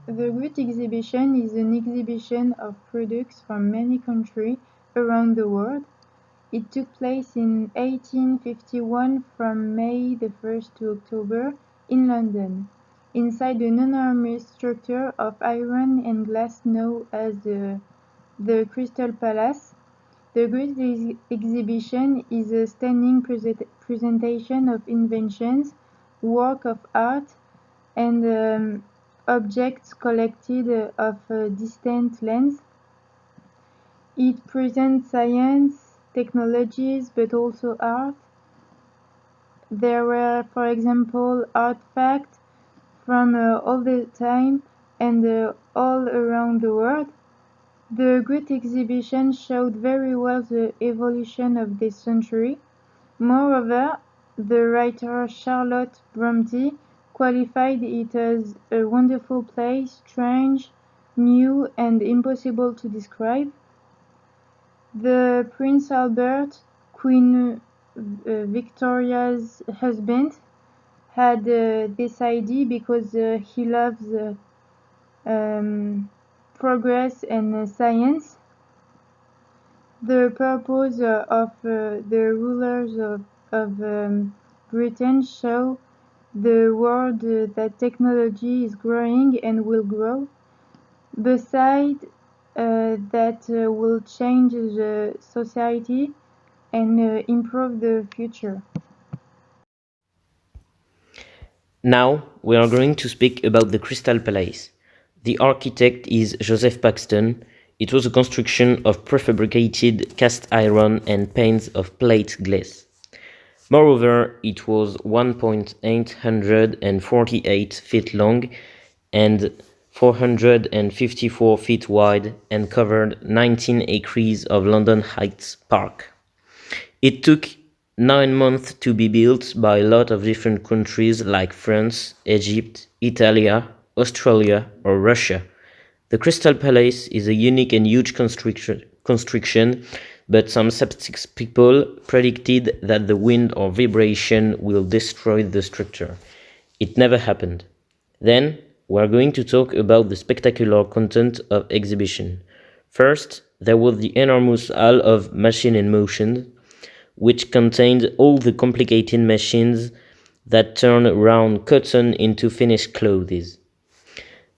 The Great Exhibition is an exhibition of products from many countries around the world. It took place in 1851 from May the 1st to October in London, inside an enormous structure of iron and glass known as the Crystal Palace. The Great Exhibition is a stunning presentation of inventions, work of art, and objects collected of distant lands. It presents science, technologies, but also art. There were, for example, artifacts from all the time and all around the world. The Great Exhibition showed very well the evolution of this century. Moreover, the writer Charlotte Brontë qualified it as a wonderful place, strange, new, and impossible to describe. The Prince Albert, Queen Victoria's husband, had this idea because he loves progress and science. The purpose of the rulers of Britain show the world that technology is growing and will grow. Besides, that will change the society and improve the future. Now we are going to speak about the Crystal Palace. The architect is Joseph Paxton. It was a construction of prefabricated cast iron and panes of plate glass. Moreover, it was 1.848 feet long and 454 feet wide and covered 19 acres of London Heights Park. It took 9 months to be built by a lot of different countries like France, Egypt, Italy, Australia, or Russia. The Crystal Palace is a unique and huge construction, but some skeptics people predicted that the wind or vibration will destroy the structure. It never happened. Then, we are going to talk about the spectacular content of exhibition. First, there was the enormous hall of Machine in Motion, which contained all the complicated machines that turn round cotton into finished clothes.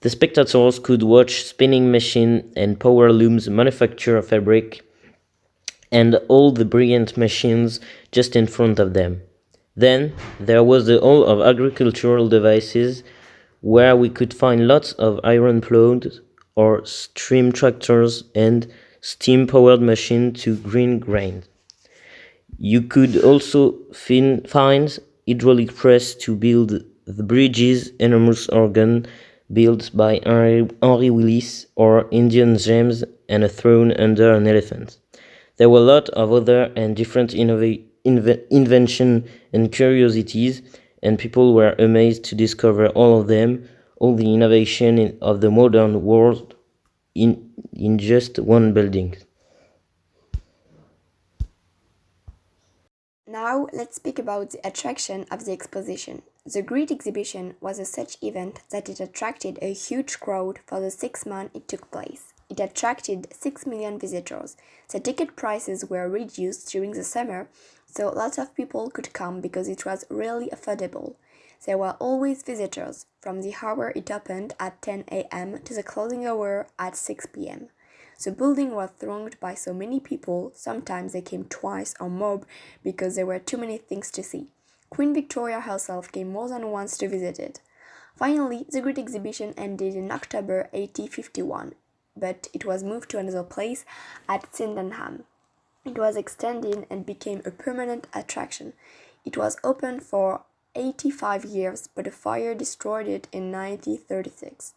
The spectators could watch spinning machines and power looms manufacture fabric and all the brilliant machines just in front of them. Then there was the hall of agricultural devices where we could find lots of iron plows or steam tractors and steam powered machines to grind grain. You could also find hydraulic press to build the bridges, enormous organ built by Henry Willis, or Indian gems and a throne under an elephant. There were a lot of other and different invention and curiosities, and people were amazed to discover all of them, all the innovation of the modern world in just one building. Now let's speak about the attraction of the exposition. The Great Exhibition was a such event that it attracted a huge crowd for the 6 months it took place. It attracted 6 million visitors. The ticket prices were reduced during the summer, so lots of people could come because it was really affordable. There were always visitors, from the hour it opened at 10 a.m. to the closing hour at 6 p.m. The building was thronged by so many people, sometimes they came twice or more because there were too many things to see. Queen Victoria herself came more than once to visit it. Finally, the Great Exhibition ended in October 1851, but it was moved to another place at Sydenham. It was extended and became a permanent attraction. It was open for 85 years, but a fire destroyed it in 1936.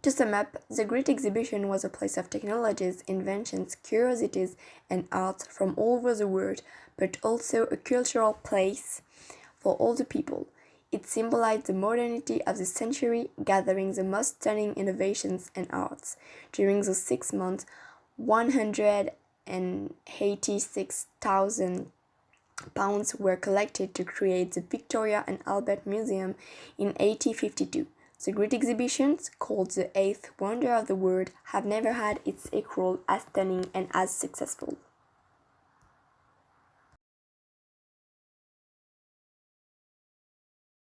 To sum up, the Great Exhibition was a place of technologies, inventions, curiosities, and art from all over the world, but also a cultural place for all the people. It symbolized the modernity of the century, gathering the most stunning innovations and arts. During those 6 months, 186,000 pounds were collected to create the Victoria and Albert Museum in 1852. The great exhibitions, called the eighth wonder of the world, have never had its equal as stunning and as successful.